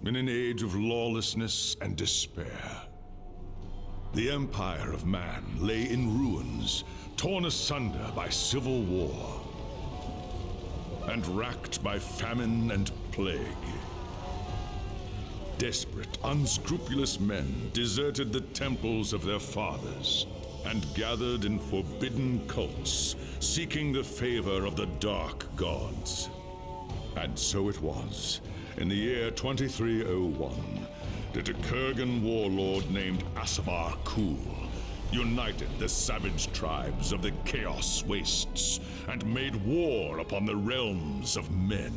in an age of lawlessness and despair. The empire of man lay in ruins, torn asunder by civil war, and racked by famine and plague. Desperate, unscrupulous men deserted the temples of their fathers and gathered in forbidden cults, seeking the favor of the dark gods. And so it was, in the year 2301, that a Kurgan warlord named Asavar Kul united the savage tribes of the Chaos Wastes and made war upon the realms of men.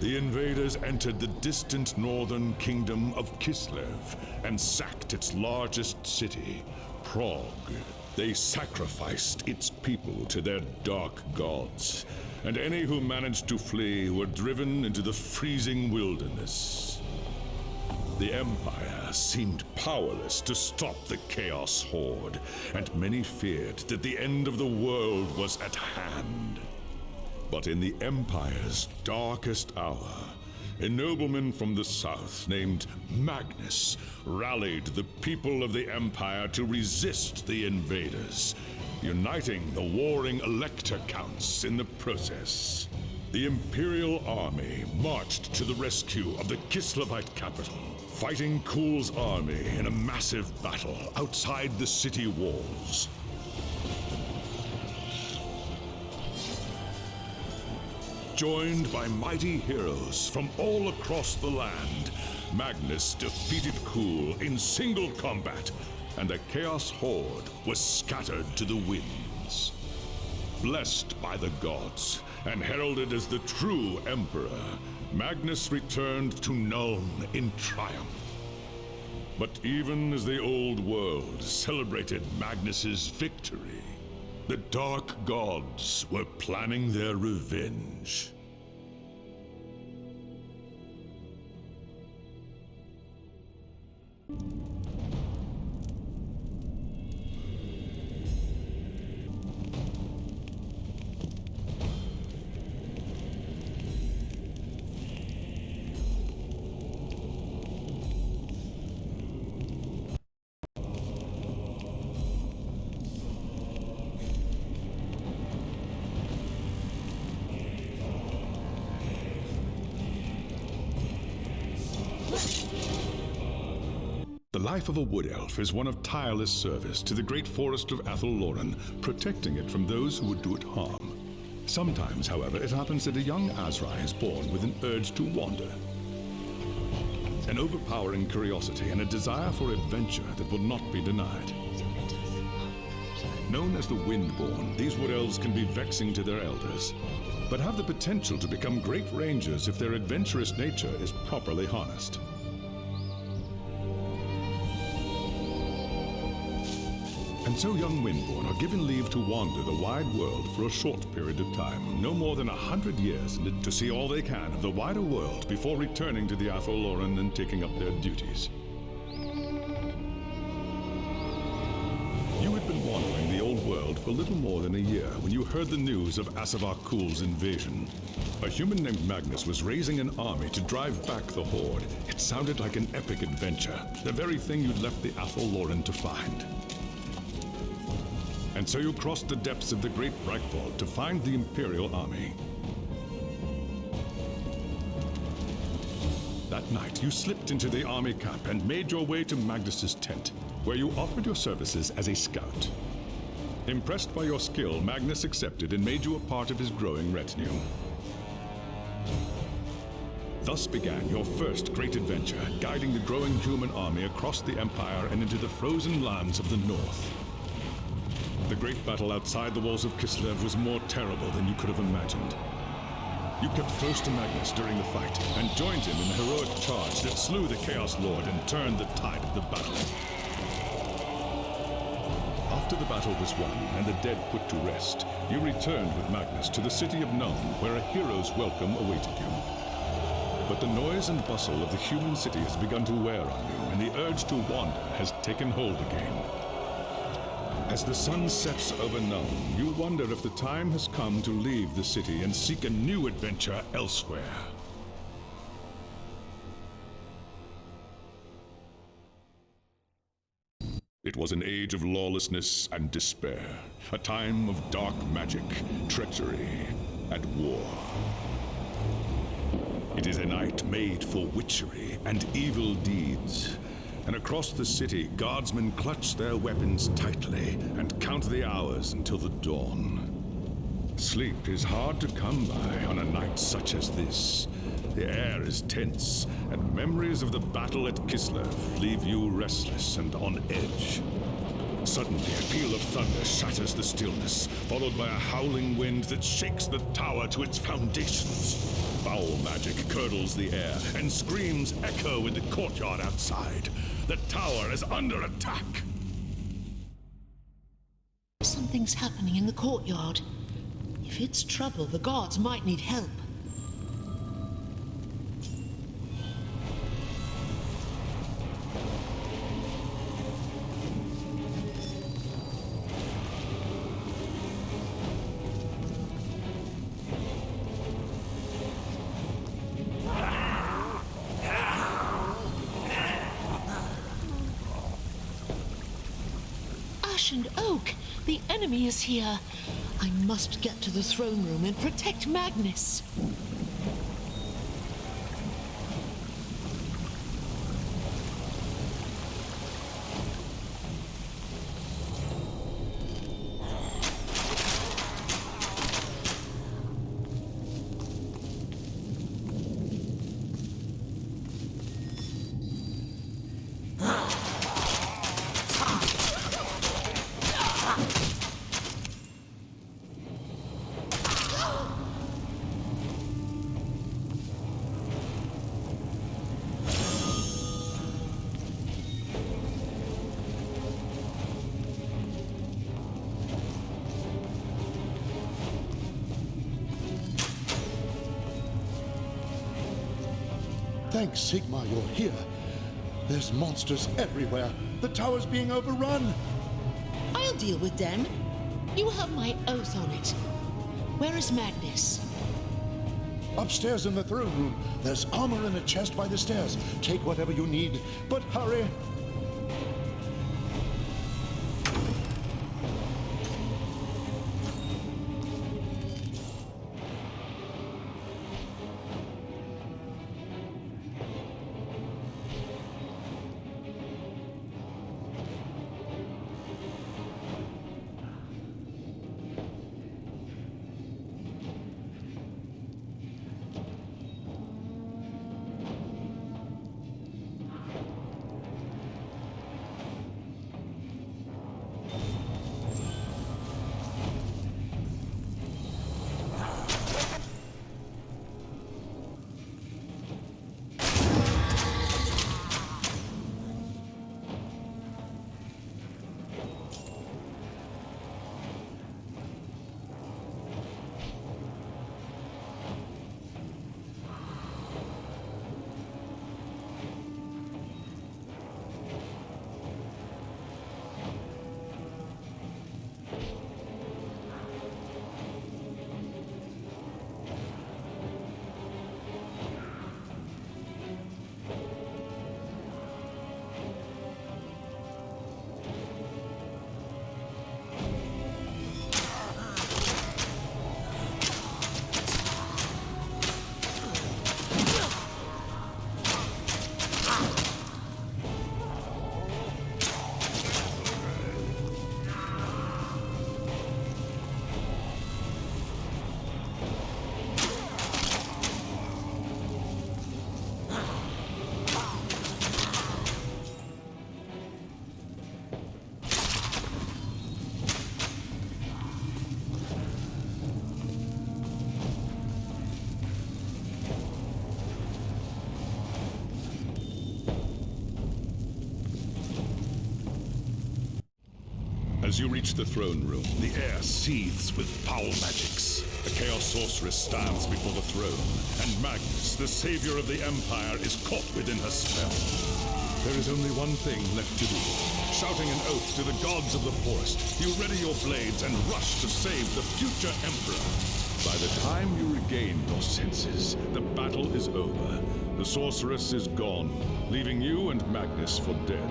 The invaders entered the distant northern kingdom of Kislev and sacked its largest city, Prague. They sacrificed its people to their dark gods, and any who managed to flee were driven into the freezing wilderness. The Empire seemed powerless to stop the Chaos Horde, and many feared that the end of the world was at hand. But in the Empire's darkest hour, a nobleman from the south named Magnus rallied the people of the Empire to resist the invaders, uniting the warring Elector Counts in the process. The Imperial Army marched to the rescue of the Kislevite capital, fighting Kul's army in a massive battle outside the city walls. Joined by mighty heroes from all across the land, Magnus defeated Kul in single combat, and the Chaos Horde was scattered to the winds. Blessed by the gods and heralded as the true Emperor, Magnus returned to Nuln in triumph. But even as the old world celebrated Magnus's victory, the Dark Gods were planning their revenge. The life of a wood elf is one of tireless service to the great forest of Athel-Loren, protecting it from those who would do it harm. Sometimes, however, it happens that a young Azrai is born with an urge to wander. An overpowering curiosity and a desire for adventure that will not be denied. Known as the Windborn, these wood elves can be vexing to their elders, but have the potential to become great rangers if their adventurous nature is properly harnessed. And so young Windborn are given leave to wander the wide world for a short period of time, no more than 100 years, to see all they can of the wider world before returning to the Athel-Loren and taking up their duties. You had been wandering the old world for little more than a year when you heard the news of Asavar Kul's invasion. A human named Magnus was raising an army to drive back the Horde. It sounded like an epic adventure, the very thing you'd left the Athel-Loren to find. And so you crossed the depths of the Great Breakvault to find the Imperial Army. That night, you slipped into the army camp and made your way to Magnus's tent, where you offered your services as a scout. Impressed by your skill, Magnus accepted and made you a part of his growing retinue. Thus began your first great adventure, guiding the growing human army across the Empire and into the frozen lands of the North. The great battle outside the walls of Kislev was more terrible than you could have imagined. You kept close to Magnus during the fight and joined him in the heroic charge that slew the Chaos Lord and turned the tide of the battle. After the battle was won and the dead put to rest, you returned with Magnus to the city of Nuln, where a hero's welcome awaited you. But the noise and bustle of the human city has begun to wear on you, and the urge to wander has taken hold again. As the sun sets over Nuln, you wonder if the time has come to leave the city and seek a new adventure elsewhere. It was an age of lawlessness and despair, a time of dark magic, treachery, and war. It is a night made for witchery and evil deeds. And across the city, guardsmen clutch their weapons tightly and count the hours until the dawn. Sleep is hard to come by on a night such as this. The air is tense, and memories of the battle at Kislev leave you restless and on edge. Suddenly, a peal of thunder shatters the stillness, followed by a howling wind that shakes the tower to its foundations. Foul magic curdles the air, and screams echo in the courtyard outside. The tower is under attack! Something's happening in the courtyard. If it's trouble, the guards might need help. And Oak, the enemy is here. I must get to the throne room and protect Magnus. Thanks, Sigma, you're here. There's monsters everywhere. The tower's being overrun. I'll deal with them. You have my oath on it. Where is Magnus? Upstairs in the throne room. There's armor in a chest by the stairs. Take whatever you need, but hurry. As you reach the throne room, the air seethes with foul magics. The Chaos Sorceress stands before the throne, and Magnus, the savior of the Empire, is caught within her spell. There is only one thing left to do. Shouting an oath to the gods of the forest, you ready your blades and rush to save the future Emperor. By the time you regain your senses, the battle is over. The Sorceress is gone, leaving you and Magnus for dead.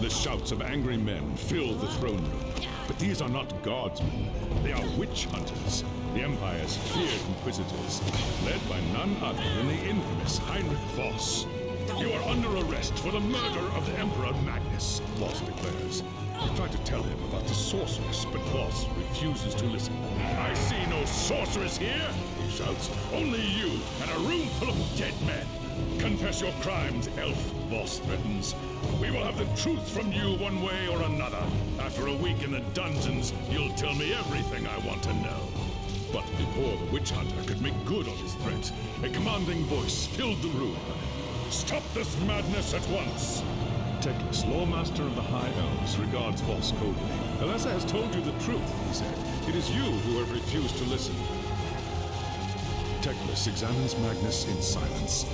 The shouts of angry men fill the throne room. But these are not guardsmen. They are witch hunters, the Empire's feared inquisitors, led by none other than the infamous Heinrich Voss. You are under arrest for the murder of the Emperor Magnus, Voss declares. You try to tell him about the sorceress, but Voss refuses to listen. I see no sorceress here, he shouts. Only you and a room full of dead men. Confess your crimes, elf, Voss threatens. We will have the truth from you one way or another. After a week in the dungeons, you'll tell me everything I want to know. But before the witch hunter could make good on his threat, a commanding voice filled the room. Stop this madness at once! Teclis, Lawmaster of the High Elves, regards Voss coldly. Alessa has told you the truth, he said. It is you who have refused to listen. Teclis examines Magnus in silence.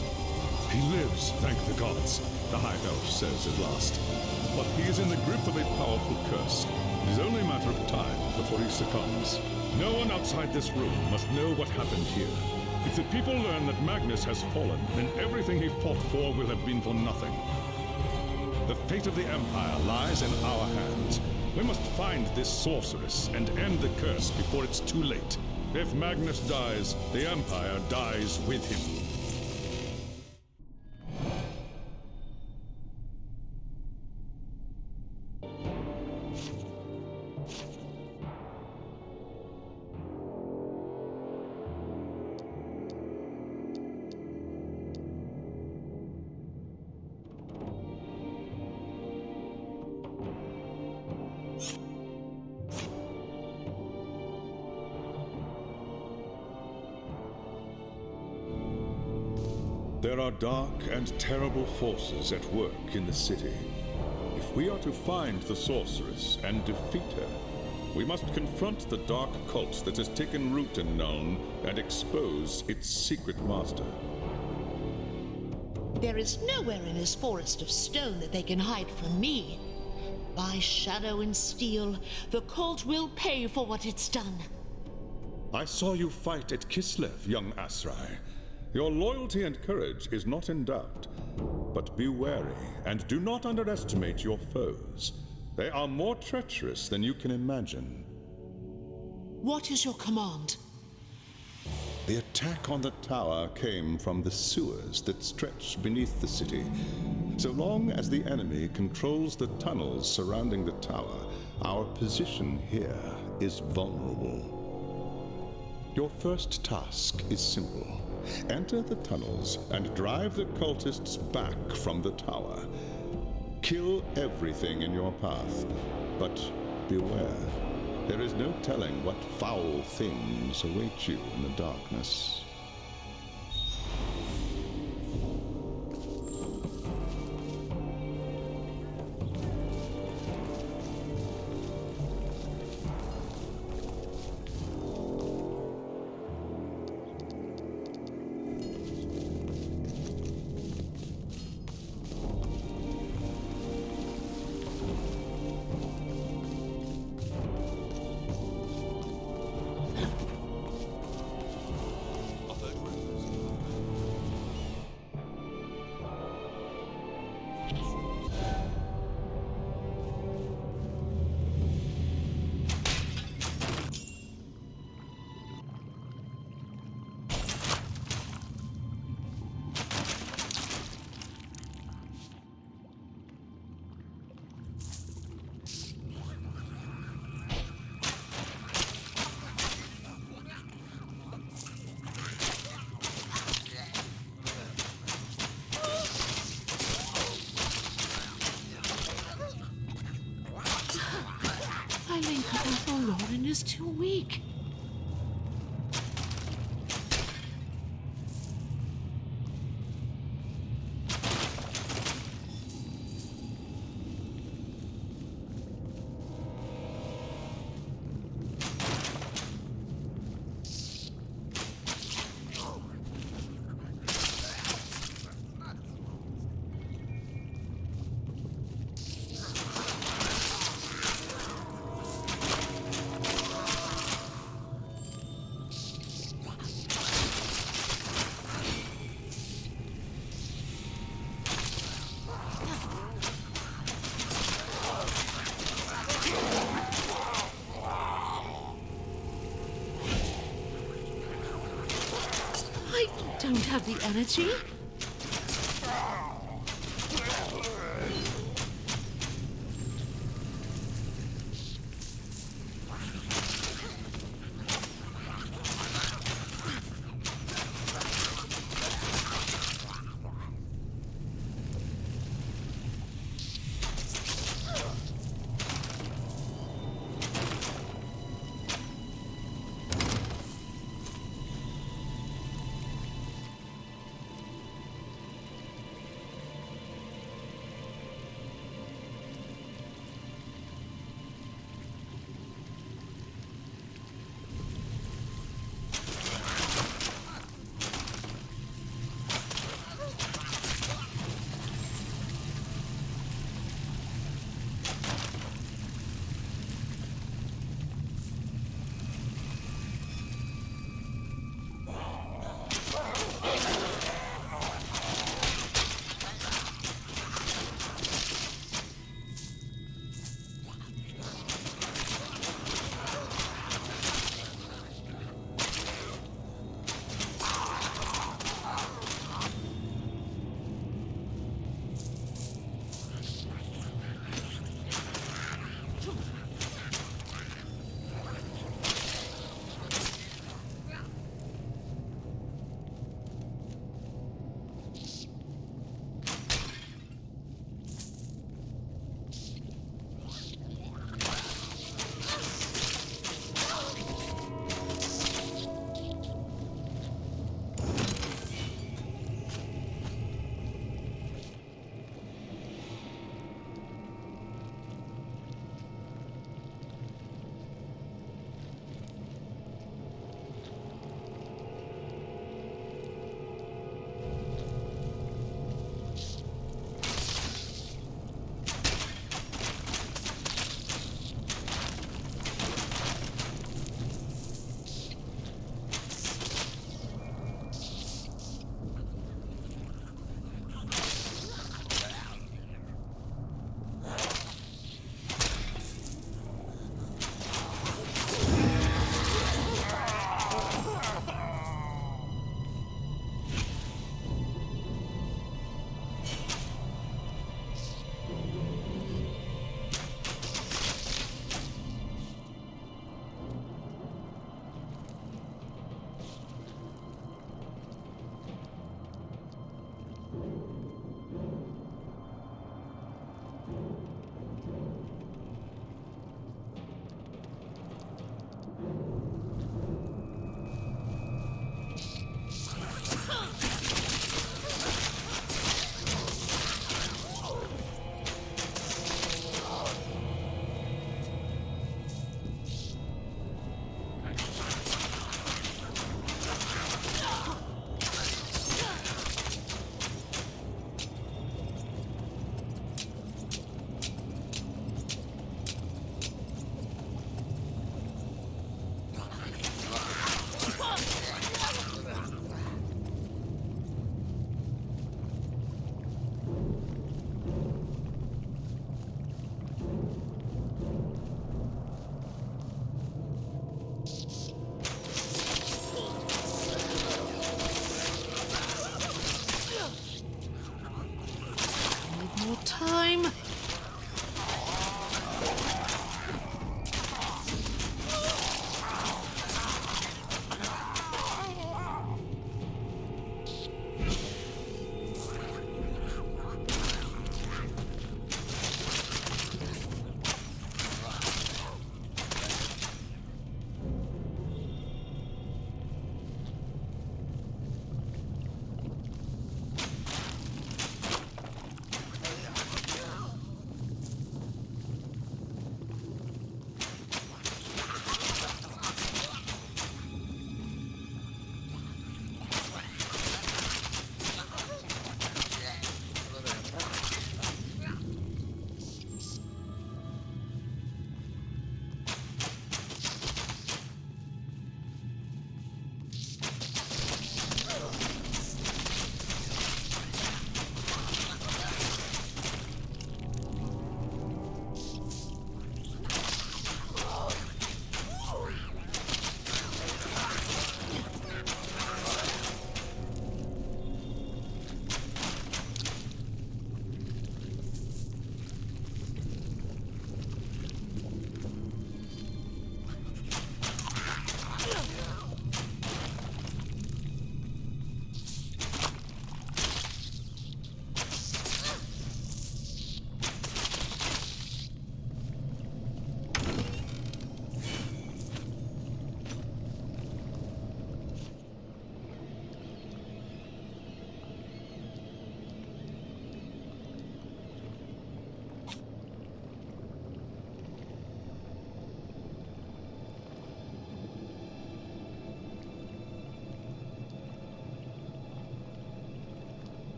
He lives, thank the gods, the High Elf says at last. But he is in the grip of a powerful curse. It is only a matter of time before he succumbs. No one outside this room must know what happened here. If the people learn that Magnus has fallen, then everything he fought for will have been for nothing. The fate of the Empire lies in our hands. We must find this sorceress and end the curse before it's too late. If Magnus dies, the Empire dies with him. There are dark and terrible forces at work in the city. If we are to find the sorceress and defeat her, we must confront the dark cult that has taken root in Nuln and expose its secret master. There is nowhere in this forest of stone that they can hide from me. By shadow and steel, the cult will pay for what it's done. I saw you fight at Kislev, young Asrai. Your loyalty and courage is not in doubt. But be wary, and do not underestimate your foes. They are more treacherous than you can imagine. What is your command? The attack on the tower came from the sewers that stretch beneath the city. So long as the enemy controls the tunnels surrounding the tower, our position here is vulnerable. Your first task is simple. Enter the tunnels and drive the cultists back from the tower. Kill everything in your path, but beware. There is no telling what foul things await you in the darkness. I think Lauren is too weak. have the energy. Time.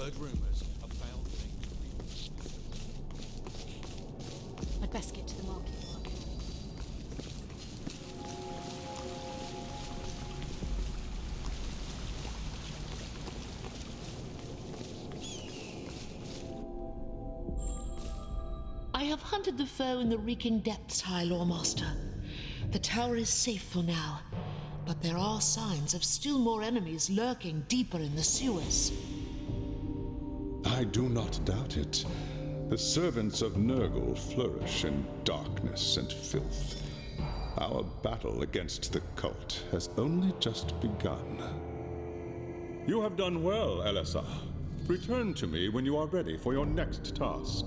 Heard rumors of failed things. I'd best get to the market. I have hunted the foe in the reeking depths, High Lawmaster. The tower is safe for now, but there are signs of still more enemies lurking deeper in the sewers. I do not doubt it. The servants of Nurgle flourish in darkness and filth. Our battle against the cult has only just begun. You have done well, LSR. Return to me when you are ready for your next task.